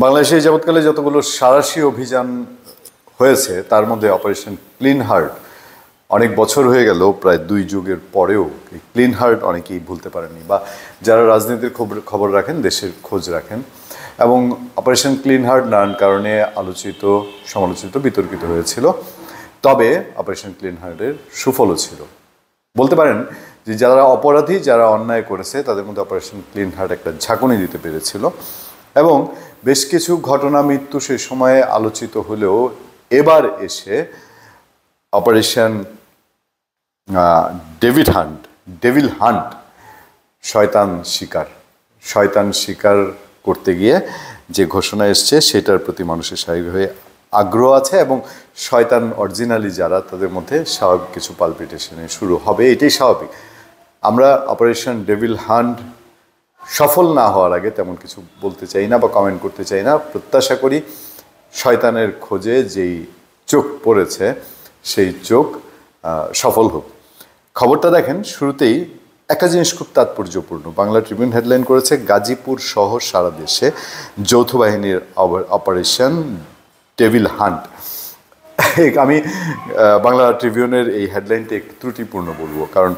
বাংলাদেশে যাবৎকালে যতগুলো সাঁড়াশি অভিযান হয়েছে তার মধ্যে অপারেশন ক্লিন হার্ট অনেক বছর হয়ে গেল, প্রায় 2 যুগের পরেও এই ক্লিন হার্ট অনেকেই ভুলতে পারেনি, বা যারা রাজনীতির খবর রাখেন, দেশের খোঁজ রাখেন। এবং অপারেশন ক্লিন হার্ট নানান কারণে আলোচিত, সমালোচিত, বিতর্কিত হয়েছিল। তবে অপারেশন ক্লিন হার্টের সুফলও ছিল। বলতে পারেন যে যারা অপরাধী, যারা অন্যায় করেছে, তাদের মধ্যে অপারেশন ক্লিন হার্ট একটা ঝাঁকুনি দিতে পেরেছিল। এবং বেশ কিছু ঘটনা, মৃত্যু সে সময়ে আলোচিত হলেও এবার এসে অপারেশন ডেভিল হান্ট, শয়তান শিকার করতে গিয়ে যে ঘোষণা এসছে সেটার প্রতি মানুষের স্বাভাবিকভাবে আগ্রহ আছে, এবং শয়তান অরিজিনালি যারা, তাদের মধ্যে স্বাভাবিক কিছু পালপিটেশনে শুরু হবে, এটাই স্বাভাবিক। আমরা অপারেশন ডেভিল হান্ট সফল না হওয়ার আগে তেমন কিছু বলতে চাই না বা কমেন্ট করতে চাই না। প্রত্যাশা করি শয়তানের খোঁজে যেই চোখ পড়েছে সেই চোখ সফল হোক। খবরটা দেখেন, শুরুতেই একটা জিনিস খুব তাৎপর্যপূর্ণ। বাংলা ট্রিবিউন হেডলাইন করেছে, গাজীপুর সহ সারা দেশে যৌথ বাহিনীর অপারেশন ডেভিল হান্ট। আমি বাংলা ট্রিবিউনের এই হেডলাইনটা একটু ত্রুটিপূর্ণ বলবো, কারণ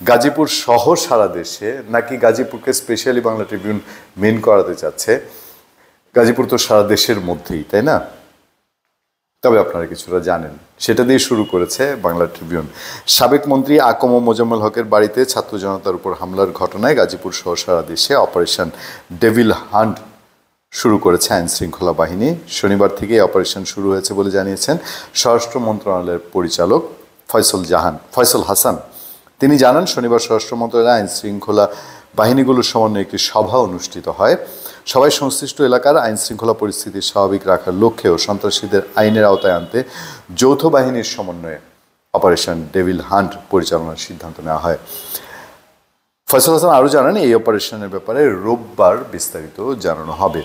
গাজীপুর সহ সারা দেশে নাকি গাজীপুরকে স্পেশালি বাংলা ট্রিবিউন মেন করাতে চাচ্ছে। গাজীপুর তো সারা দেশের মধ্যেই, তাই না? তবে আপনারা কিছুটা জানেন, সেটা দিয়ে শুরু করেছে বাংলা ট্রিবিউন। সাবেক মন্ত্রী আকম মোজাম্মেল হকের বাড়িতে ছাত্র জনতার উপর হামলার ঘটনায় গাজীপুর সহ সারা দেশে অপারেশন ডেভিল হান্ট শুরু করেছে আইন শৃঙ্খলা বাহিনী। শনিবার থেকে অপারেশন শুরু হয়েছে বলে জানিয়েছেন স্বরাষ্ট্র মন্ত্রণালয়ের পরিচালক ফয়সল হাসান। তিনি জানান, শনিবার স্বরাষ্ট্র মন্ত্রণালয়ের আইন শৃঙ্খলা বাহিনীগুলোর সমন্বয়ে একটি সভা অনুষ্ঠিত হয়। সবাই সংশ্লিষ্ট এলাকার আইন শৃঙ্খলা পরিস্থিতি স্বাভাবিক রাখার লক্ষ্যে ও সন্ত্রাসীদের আইনের আওতায় আনতে যৌথ বাহিনীর সমন্বয়ে অপারেশন ডেভিল হান্ট পরিচালনার সিদ্ধান্ত নেওয়া হয়। ফয়সল হাসান আরও জানান, এই অপারেশনের ব্যাপারে রোববার বিস্তারিত জানানো হবে।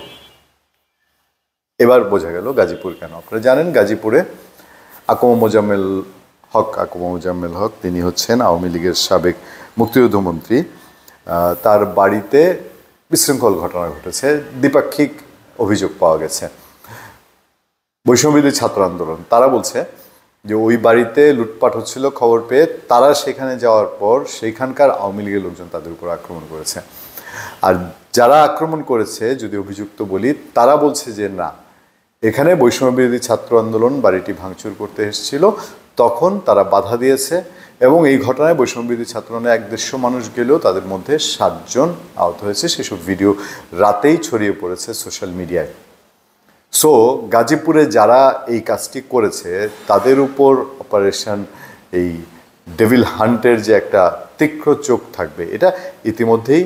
এবার বোঝা গেল গাজীপুর কেন। আপনারা জানেন, গাজীপুরে আকম মোজাম্মেল হক তিনি হচ্ছেন আওয়ামী লীগের সাবেক মুক্তিযুদ্ধমন্ত্রী। তার বাড়িতে বিশৃঙ্খল ঘটনা ঘটেছে, দ্বিপাক্ষিক অভিযোগ পাওয়া গেছে। বৈষম্যবিরোধী ছাত্র আন্দোলন তারা বলছে যে ওই বাড়িতে লুটপাট হচ্ছিল, খবর পেয়ে তারা সেখানে যাওয়ার পর সেইখানকার আওয়ামী লীগের লোকজন তাদের উপর আক্রমণ করেছে। আর যারা আক্রমণ করেছে, যদি অভিযুক্ত বলি, তারা বলছে যে না, এখানে বৈষম্যবিরোধী ছাত্র আন্দোলন বাড়িটি ভাঙচুর করতে এসেছিল, তখন তারা বাধা দিয়েছে, এবং এই ঘটনায় বৈষম্যবিরোধী ছাত্র আন্দোলনে 150 মানুষ গেলেও তাদের মধ্যে 7 জন আহত হয়েছে। সেসব ভিডিও রাতেই ছড়িয়ে পড়েছে সোশ্যাল মিডিয়ায়। সো গাজীপুরে যারা এই কাজটি করেছে তাদের উপর অপারেশন এই ডেভিল হান্টের যে একটা তীক্ষ্ণ চোখ থাকবে, এটা ইতিমধ্যেই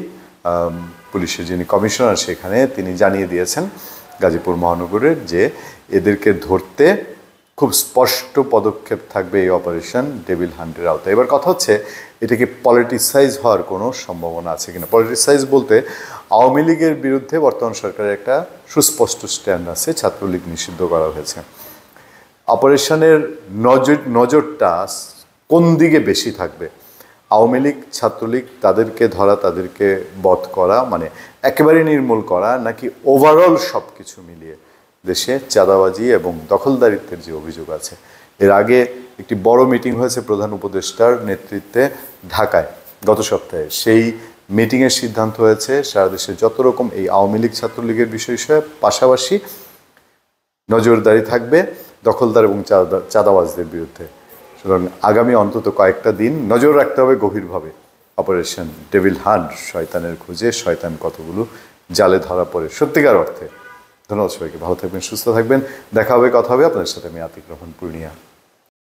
পুলিশের যিনি কমিশনার সেখানে তিনি জানিয়ে দিয়েছেন গাজীপুর মহানগরের, যে এদেরকে ধরতে খুব স্পষ্ট পদক্ষেপ থাকবে এই অপারেশন ডেভিল হান্টের আওতায়। এবার কথা হচ্ছে, এটা কি পলিটিসাইজ হওয়ার কোনো সম্ভাবনা আছে কিনা? পলিটিসাইজ বলতে আওয়ামী লীগের বিরুদ্ধে বর্তমান সরকারের একটা সুস্পষ্ট স্ট্যান্ড আছে, ছাত্রলীগ নিষিদ্ধ করা হয়েছে। অপারেশনের নজরটা কোন দিকে বেশি থাকবে? আওয়ামী লীগ, ছাত্রলীগ, তাদেরকে ধরা, তাদেরকে বধ করা, মানে একেবারে নির্মূল করা, নাকি ওভারঅল সব কিছু মিলিয়ে দেশে চাঁদাবাজি এবং দখলদারিত্বের যে অভিযোগ আছে? এর আগে একটি বড় মিটিং হয়েছে প্রধান উপদেষ্টার নেতৃত্বে ঢাকায় গত সপ্তাহে। সেই মিটিংয়ের সিদ্ধান্ত হয়েছে সারা দেশে যত রকম এই আওয়ামী লীগ, ছাত্রলীগের বিষয় পাশাপাশি নজরদারি থাকবে দখলদার এবং চাঁদাবাজদের বিরুদ্ধে। সুতরাং আগামী অন্তত কয়েকটা দিন নজর রাখতে হবে গভীরভাবে অপারেশন ডেভিল হান্ট, শয়তানের খোঁজে শয়তান কতগুলো জালে ধরা পড়ে সত্যিকার অর্থে। ধন্যবাদ সবাইকে, ভালো থাকবেন, সুস্থ থাকবেন, দেখা হবে, কথা হবে। আপনাদের সাথে আমি আতিক রহমান পূর্ণিয়া।